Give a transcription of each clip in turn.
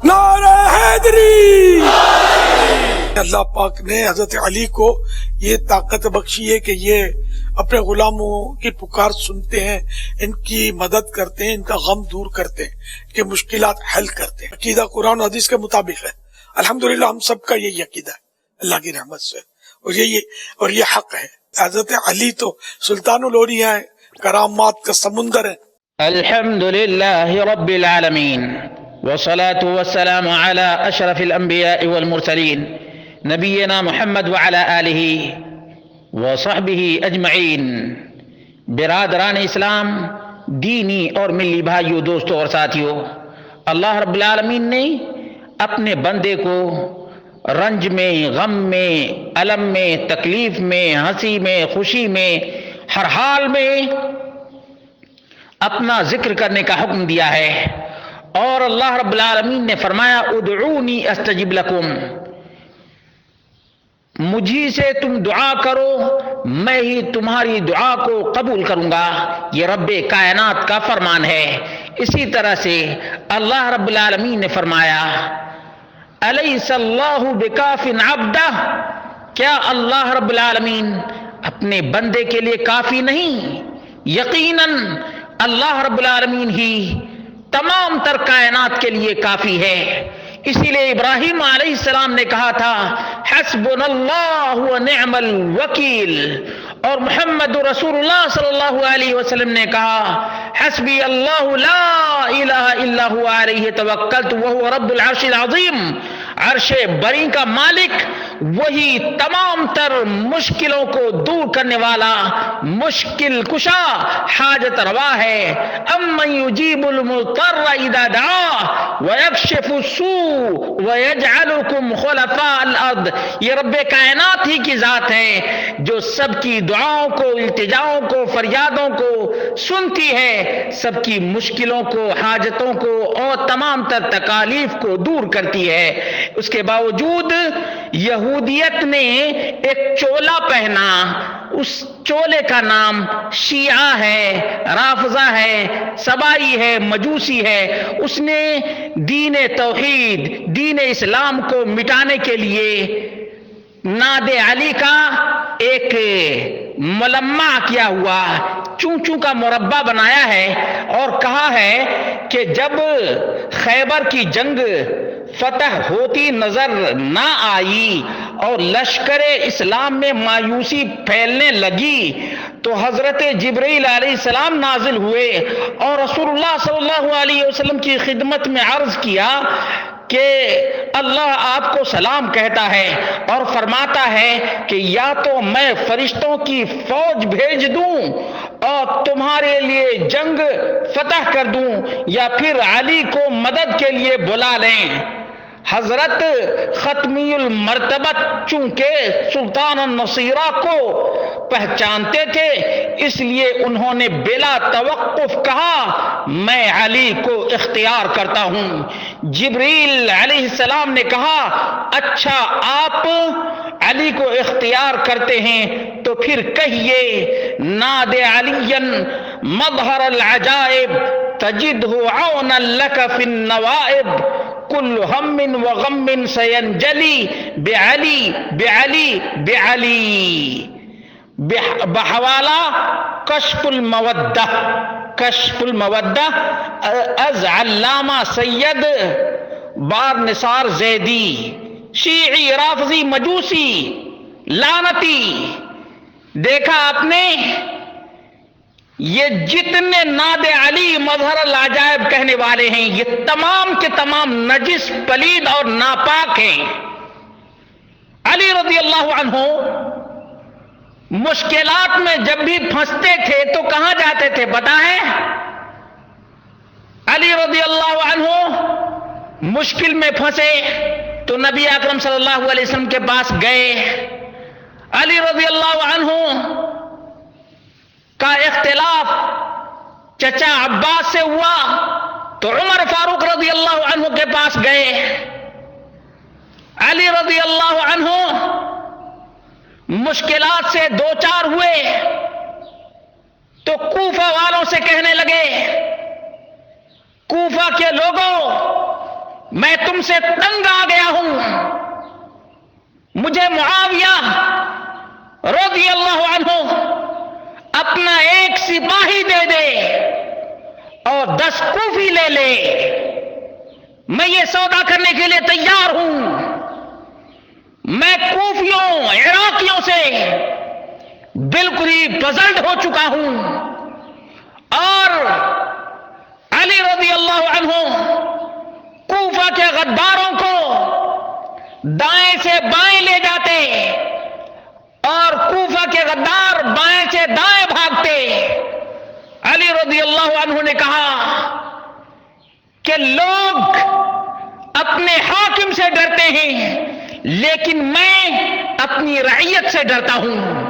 نعرہ حیدری! اللہ پاک نے حضرت علی کو یہ طاقت بخشی ہے کہ یہ اپنے غلاموں کی پکار سنتے ہیں، ان کی مدد کرتے ہیں، ان کا غم دور کرتے ہیں، کہ مشکلات حل کرتے ہیں۔ عقیدہ قرآن و حدیث کے مطابق ہے۔ الحمدللہ ہم سب کا یہی عقیدہ ہے اللہ کی رحمت سے، اور یہ حق ہے۔ حضرت علی تو سلطان الاولیاء ہیں، کرامات کا سمندر ہے۔ الحمدللہ رب العالمین والصلاة والسلام على اشرف الانبیاء والمرسلین نبینا محمد وعلى آلہ وصحبہ اجمعین۔ برادران اسلام، دینی اور ملی بھائیوں، دوستوں اور ساتھیوں، اللہ رب العالمین نے اپنے بندے کو رنج میں، غم میں، الم میں، تکلیف میں، ہنسی میں، خوشی میں، ہر حال میں اپنا ذکر کرنے کا حکم دیا ہے، اور اللہ رب العالمین نے فرمایا ادعونی استجب لکم، مجھی سے تم دعا کرو، میں ہی تمہاری دعا کو قبول کروں گا۔ یہ رب کائنات کا فرمان ہے۔ اسی طرح سے اللہ رب العالمین نے فرمایا الیس اللہ بکاف عبدہ، کیا اللہ رب العالمین اپنے بندے کے لیے کافی نہیں؟ یقیناً اللہ رب العالمین ہی تمام تر کائنات کے لیے کافی ہے۔ اسی لیے ابراہیم علیہ السلام نے کہا تھا حسبنا اللہ ونعم الوکیل، اور محمد رسول اللہ صلی اللہ علیہ وسلم نے کہا حسبی اللہ لا الہ الا هو علیہ توکلت وہو رب العرش العظیم، عرش بری کا مالک وہی تمام تر مشکلوں کو دور کرنے والا، مشکل کشا، حاجت روا ہے۔ امن یجیب المضطر اذا دعاہ ویکشف السوء ویجعلکم خلفاء الارض، یہ رب کائنات ہی کی ذات ہے جو سب کی دعاؤں کو، التجاؤں کو، فریادوں کو سنتی ہے، سب کی مشکلوں کو، حاجتوں کو اور تمام تر تکالیف کو دور کرتی ہے۔ اس کے باوجود یہودیت نے ایک چولا پہنا، اس چولے کا نام شیعہ ہے، رافضہ ہے، سبائی ہے، مجوسی ہے۔ اس نے دین توحید، دین اسلام کو مٹانے کے لیے ناد علی کا ایک ملمع کیا ہوا، چوں چوں کا مربع بنایا ہے، اور کہا ہے کہ جب خیبر کی جنگ فتح ہوتی نظر نہ آئی اور لشکر اسلام میں مایوسی پھیلنے لگی تو حضرت جبرائیل علیہ السلام نازل ہوئے اور رسول اللہ صلی اللہ علیہ وسلم کی خدمت میں عرض کیا کہ اللہ آپ کو سلام کہتا ہے اور فرماتا ہے کہ یا تو میں فرشتوں کی فوج بھیج دوں اور تمہارے لیے جنگ فتح کر دوں، یا پھر علی کو مدد کے لیے بلا لیں۔ حضرت ختمی المرتبت چونکہ سلطان النصیرہ کو پہچانتے تھے، اس لیے انہوں نے بلا توقف کہا میں علی کو اختیار کرتا ہوں۔ جبریل علیہ السلام نے کہا اچھا آپ علی کو اختیار کرتے ہیں تو پھر کہیے ناد علی مظہر العجائب تجدہ عونا لک فی النوائب، کل ہم وغم سینجلی بعلی بعلی بعلی، بحوالہ کشف المودہ، کشف المودہ از علامہ سید بار نثار زیدی، شیعی، رافضی، مجوسی، لعنتی۔ دیکھا آپ نے یہ جتنے ناد علی مظہر العجائب کہنے والے ہیں یہ تمام کے تمام نجس، پلید اور ناپاک ہیں۔ علی رضی اللہ عنہ مشکلات میں جب بھی پھنستے تھے تو کہاں جاتے تھے پتہ ہے؟ علی رضی اللہ عنہ مشکل میں پھنسے تو نبی اکرم صلی اللہ علیہ وسلم کے پاس گئے۔ علی رضی اللہ عنہ کا اختلاف چچا عباس سے ہوا تو عمر فاروق رضی اللہ عنہ کے پاس گئے۔ علی رضی اللہ عنہ مشکلات سے دو چار ہوئے تو کوفہ والوں سے کہنے لگے کوفہ کے لوگوں میں تم سے تنگ آ گیا ہوں، مجھے معاویہ رضی اللہ عنہ اپنا ایک سپاہی دے دے اور 10 کوفی لے لے، میں یہ سودا کرنے کے لیے تیار ہوں۔ میں کوفیوں عراقیوں سے بالکل ہی پزلڈ ہو چکا ہوں، اور علی رضی اللہ عنہ کوفہ کے غداروں کو دائیں سے بائیں لے جاتے اور کوفہ کے غدار بائیں سے دائیں بھاگتے۔ علی رضی اللہ عنہ نے کہا کہ لوگ اپنے حاکم سے ڈرتے ہیں لیکن میں اپنی رعیت سے ڈرتا ہوں۔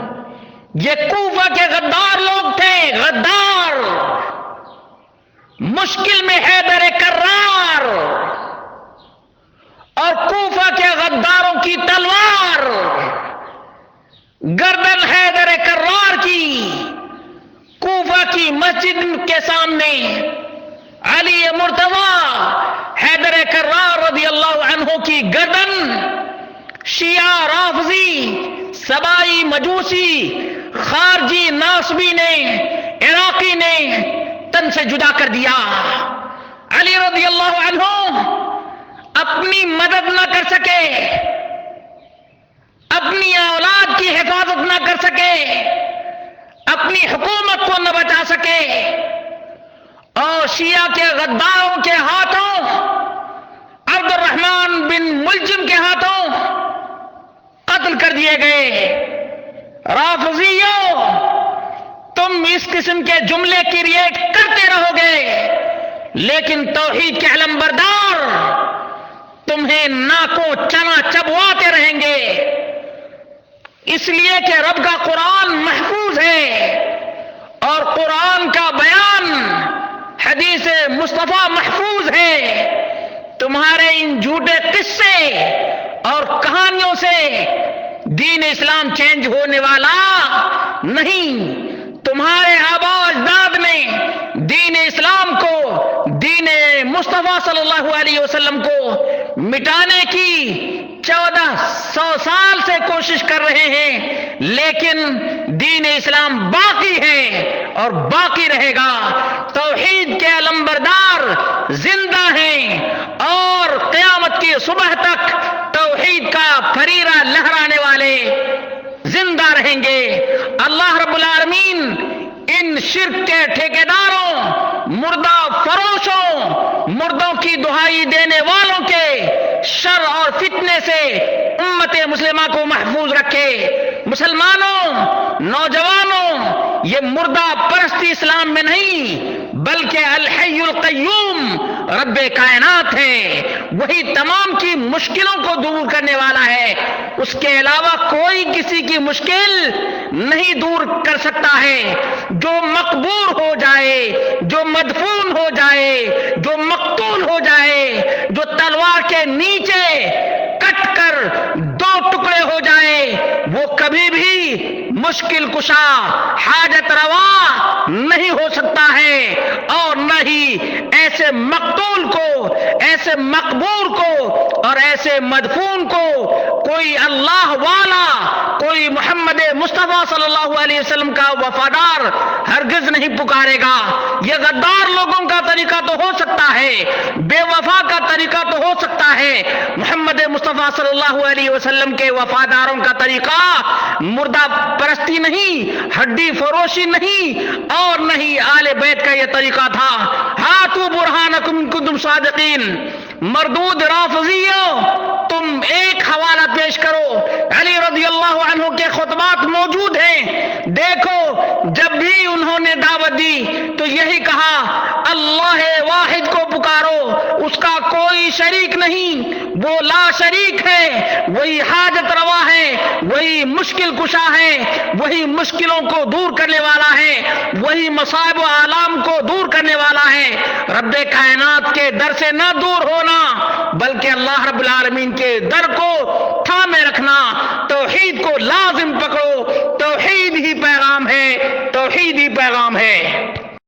یہ کوفہ کے غدار لوگ تھے، غدار، مشکل میں حیدر کرار، اور کوفہ کے غداروں کی تلوار گردن حیدر کرار کی۔ کوفہ کی مسجد کے سامنے علی مرتضی حیدر کرار رضی اللہ عنہ کی گردن شیعہ، رافضی، سبائی، مجوسی، خارجی، ناصبی نے، عراقی نے تن سے جدا کر دیا۔ علی رضی اللہ عنہ اپنی مدد نہ کر سکے، اپنی اولاد کی حفاظت نہ کر سکے، اپنی حکومت کو نہ بچا سکے، اور شیعہ کے غداروں کے ہاتھوں، عبد الرحمن بن ملجم کے ہاتھوں قتل کر دیے گئے۔ رافضیوں، تم اس قسم کے جملے کریٹ کرتے رہو گے لیکن توحید کے علمبردار تمہیں ناکوں چنا چبواتے رہیں گے، اس لیے کہ رب کا قرآن محفوظ ہے اور قرآن کا بیان حدیث مصطفیٰ محفوظ ہے۔ تمہارے ان جھوٹے قصے اور کہانیوں سے دین اسلام چینج ہونے والا نہیں۔ تمہارے آبا و اجداد نے دین اسلام کو، دین مصطفیٰ صلی اللہ علیہ وسلم کو مٹانے کی 1400 سال سے کوشش کر رہے ہیں، لیکن دین اسلام باقی ہے اور باقی رہے گا۔ توحید کے علمبردار زندہ ہیں اور قیامت کی صبح تک توحید کا فریرہ لہرانے والے زندہ رہیں گے۔ اللہ رب العالمین ان شرک کے ٹھیکیداروں، مردہ فروشوں، مردوں کی دہائی دینے والوں کے شر اور فتنے سے امت مسلمہ کو محفوظ رکھے۔ مسلمانوں، نوجوانوں، یہ مردہ پرستی اسلام میں نہیں بلکہ الحی القیوم رب کائنات ہے، وہی تمام کی مشکلوں کو دور کرنے والا ہے، اس کے علاوہ کوئی کسی کی مشکل نہیں دور کر سکتا ہے۔ جو مقبور ہو جائے، جو مدفون ہو جائے، جو مقتول ہو جائے، جو تلوار کے نیچے کٹ کر 2 ٹکڑے ہو جائے، وہ کبھی بھی مشکل کشا، حاجت روا نہیں ہو سکتا ہے، اور نہ ہی ایسے مقتول کو، ایسے مقبور کو اور ایسے مدفون کو کوئی اللہ والا، کوئی محمد مصطفیٰ صلی اللہ علیہ وسلم کا وفادار ہرگز نہیں پکارے گا۔ یہ غدار لوگوں کا طریقہ تو ہو سکتا ہے، بے وفا کا طریقہ تو ہو سکتا ہے، محمد مصطفیٰ صلی اللہ علیہ وسلم کے وفاداروں کا طریقہ مردہ پرستی نہیں، ہڈی فروشی نہیں، اور نہ ہی آل بیت کا یہ طریقہ تھا۔ ہاتھو برہانکم ان کنتم صادقین۔ مردود رافضیوں، تم ایک حوالہ پیش کرو، علی رضی اللہ عنہ کے خطبات موجود ہیں، دیکھو جب بھی انہوں نے دعوت دی تو یہی کہا اللہ واحد کو پکارو، اس کا کوئی شریک نہیں، وہ لا شریک ہے، وہی حاجت روا ہے، وہی مشکل کشا ہے، وہی مشکلوں کو دور کرنے والا ہے، وہی مصائب و آلام کو دور کرنے والا ہے۔ رب کائنات کے در سے نہ دور ہونا بلکہ اللہ رب العالمین کے در کو تھامے رکھنا، توحید کو لازم پکڑو، توحید ہی پیغام ہے، توحید ہی پیغام ہے۔